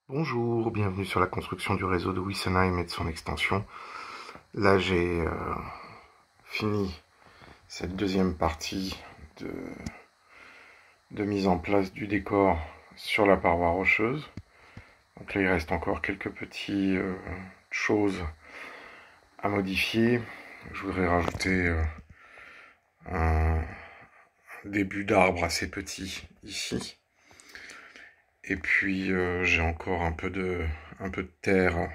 Bonjour, bienvenue sur la construction du réseau de Wissenheim et de son extension. Là, j'ai fini cette deuxième partie de mise en place du décor sur la paroi rocheuse. Donc là, il reste encore quelques petites choses à modifier. Je voudrais rajouter un début d'arbre assez petit ici. Et puis j'ai encore un peu de terre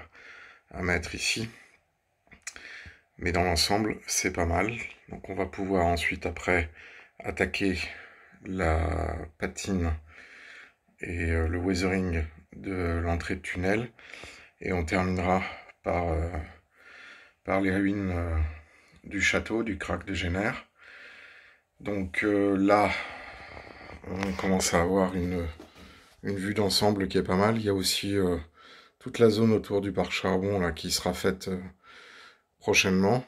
à mettre ici. Mais dans l'ensemble, c'est pas mal. Donc on va pouvoir ensuite après attaquer la patine et le weathering de l'entrée de tunnel. Et on terminera par les ruines du château, du Krag de Jenner. Donc là, on commence à avoir une vue d'ensemble qui est pas mal. Il y a aussi toute la zone autour du parc Charbon là, qui sera faite prochainement.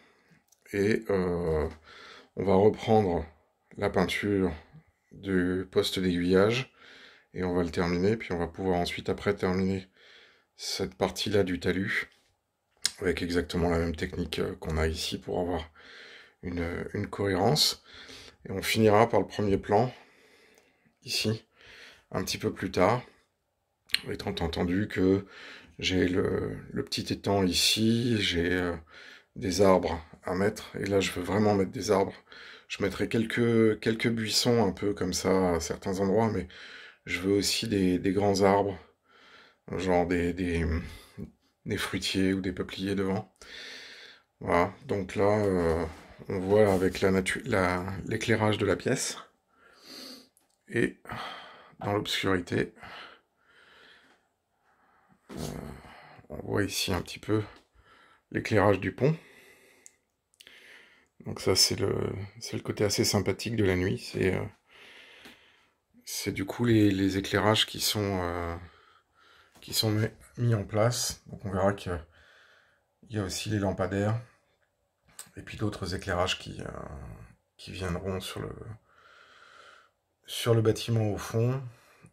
Et on va reprendre la peinture du poste d'aiguillage et on va le terminer. Puis on va pouvoir ensuite après terminer cette partie-là du talus avec exactement la même technique qu'on a ici pour avoir une cohérence. Et on finira par le premier plan, ici, un petit peu plus tard, étant entendu que j'ai le petit étang ici, j'ai des arbres à mettre, et là je veux vraiment mettre des arbres. Je mettrai quelques buissons un peu comme ça à certains endroits, mais je veux aussi des grands arbres, genre des fruitiers ou des peupliers devant. Voilà, donc là, on voit avec l'éclairage de la pièce, et dans l'obscurité, on voit ici un petit peu l'éclairage du pont. Donc ça c'est le côté assez sympathique de la nuit, c'est du coup les éclairages qui sont mis en place. Donc on verra qu'il y a aussi les lampadaires et puis d'autres éclairages qui viendront sur le bâtiment au fond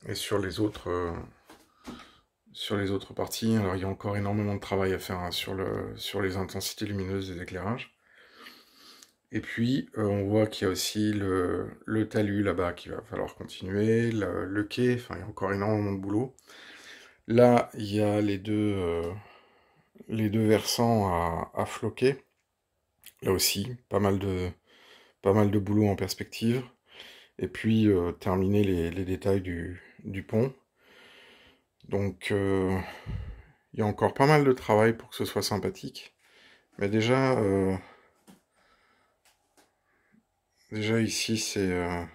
et sur les autres parties. Alors il y a encore énormément de travail à faire hein, sur les intensités lumineuses des éclairages. Et puis on voit qu'il y a aussi le talus là-bas qu'il va falloir continuer, le quai, enfin il y a encore énormément de boulot. Là il y a les deux versants à floquer. Là aussi, pas mal de boulot en perspective. Et puis terminer les détails du pont. Donc il y a encore pas mal de travail pour que ce soit sympathique. Mais déjà ici c'est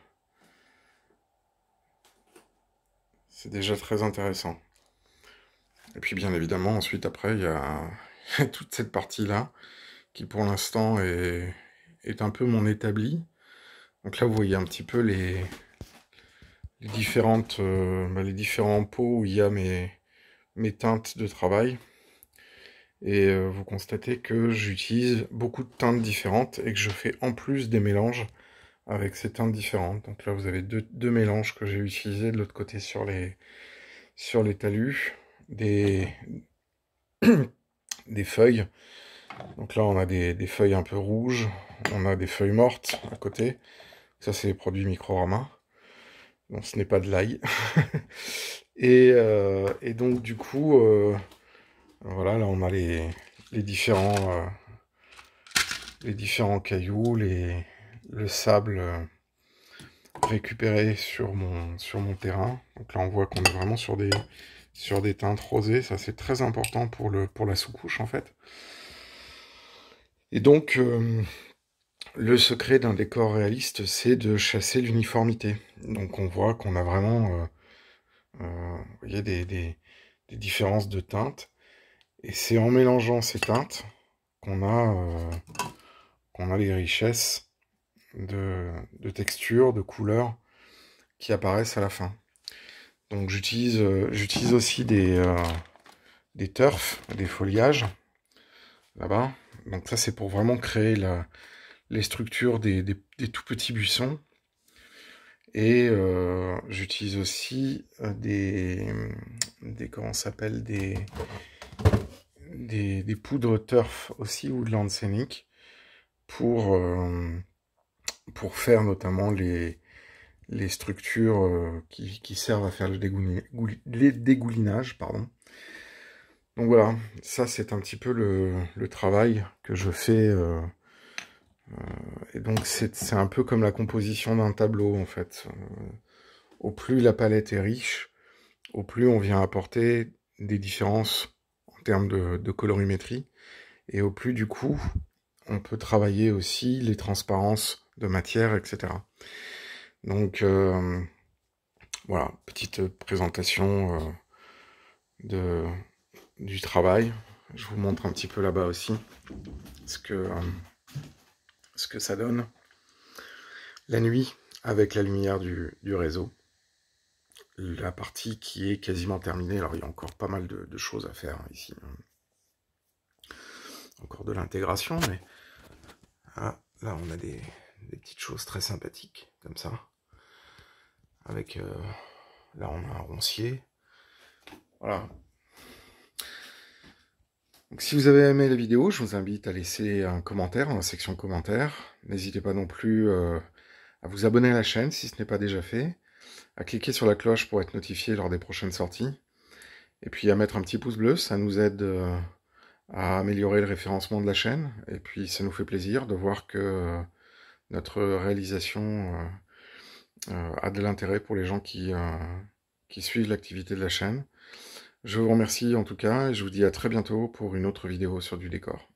déjà très intéressant. Et puis bien évidemment ensuite après il y a toute cette partie-là qui pour l'instant est un peu mon établi. Donc là vous voyez un petit peu les différents pots où il y a mes teintes de travail. Et vous constatez que j'utilise beaucoup de teintes différentes et que je fais en plus des mélanges avec ces teintes différentes. Donc là vous avez deux mélanges que j'ai utilisés de l'autre côté sur les talus, des feuilles. Donc là on a des feuilles un peu rouges, on a des feuilles mortes à côté. Ça c'est les produits Microrama. Bon, ce n'est pas de l'ail. et donc du coup, voilà, là on a les différents cailloux, le sable récupéré sur mon terrain. Donc là on voit qu'on est vraiment sur des teintes rosées. Ça c'est très important pour la sous-couche en fait. Et donc le secret d'un décor réaliste, c'est de chasser l'uniformité. Donc on voit qu'on a vraiment vous voyez, des différences de teintes. Et c'est en mélangeant ces teintes qu'on a les richesses de textures, de couleurs qui apparaissent à la fin. Donc j'utilise aussi des turfs, des foliages, là-bas. Donc ça c'est pour vraiment créer les structures des tout petits buissons. Et j'utilise aussi comment ça s'appelle, des poudres turf aussi, Woodland Scenic, pour faire notamment les structures qui servent à faire le dégoulinage, pardon. Donc voilà, ça c'est un petit peu le travail que je fais. Et donc c'est un peu comme la composition d'un tableau en fait. Au plus la palette est riche, au plus on vient apporter des différences en termes de colorimétrie. Et au plus du coup, on peut travailler aussi les transparences de matière, etc. Donc voilà, petite présentation du travail. Je vous montre un petit peu là-bas aussi ce que ça donne la nuit avec la lumière du réseau. La partie qui est quasiment terminée. Alors il y a encore pas mal de choses à faire ici. Encore de l'intégration, mais ah, là on a des petites choses très sympathiques comme ça. Avec là on a un roncier. Voilà. Donc, si vous avez aimé la vidéo, je vous invite à laisser un commentaire dans la section commentaires. N'hésitez pas non plus à vous abonner à la chaîne si ce n'est pas déjà fait, à cliquer sur la cloche pour être notifié lors des prochaines sorties, et puis à mettre un petit pouce bleu, ça nous aide à améliorer le référencement de la chaîne, et puis ça nous fait plaisir de voir que notre réalisation a de l'intérêt pour les gens qui suivent l'activité de la chaîne. Je vous remercie en tout cas, et je vous dis à très bientôt pour une autre vidéo sur du décor.